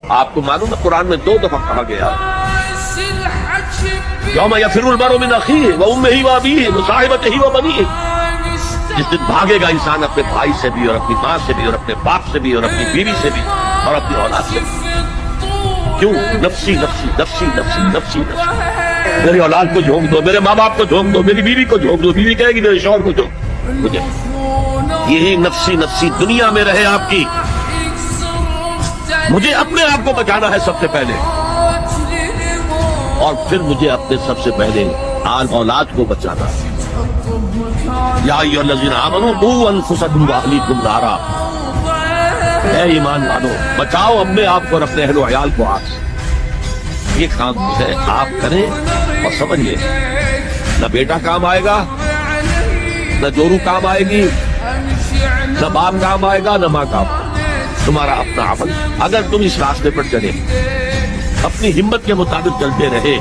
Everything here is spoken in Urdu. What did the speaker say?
آپ کو معلوم ہے قرآن میں 2 دفعہ کہا گیا یوم یفر المرء من اخیہ وامہ وابیہ وصاحبتہ وبنیہ، جس دن بھاگے گا انسان اپنے بھائی سے بھی اور اپنی ماں سے بھی اور اپنے باپ سے بھی اور اپنی بیوی سے بھی اور اپنی اولاد سے بھی۔ کیوں؟ نفسی نفسی نفسی نفسی نفسی نفسی، میری اولاد کو جھونک دو، میرے ماں باپ کو جھونک دو، میری بیوی کو جھونک دو، بیوی کہے گی میرے شوہر کو جھونک مجھے، یہی نفسی نفسی دنیا میں رہے آپ کی۔ مجھے اپنے آپ کو بچانا ہے سب سے پہلے، اور پھر مجھے اپنے سب سے پہلے آل اولاد کو بچانا ہے۔ یا ایھا الذین آمنوا قوا انفسکم واہلیکم نارا، اے ایمان والو بچاؤ اپنے آپ کو اور اپنے اہل و عیال کو آگ سے۔ یہ کام ہے آپ کریں اور سمجھ لیں، نہ بیٹا کام آئے گا، نہ جورو کام آئے گی، نہ باپ کام آئے گا، نہ ماں کام آئے گا، تمہارا اپنا عمل۔ اگر تم اس راستے پر چلے، اپنی ہمت کے مطابق چلتے رہے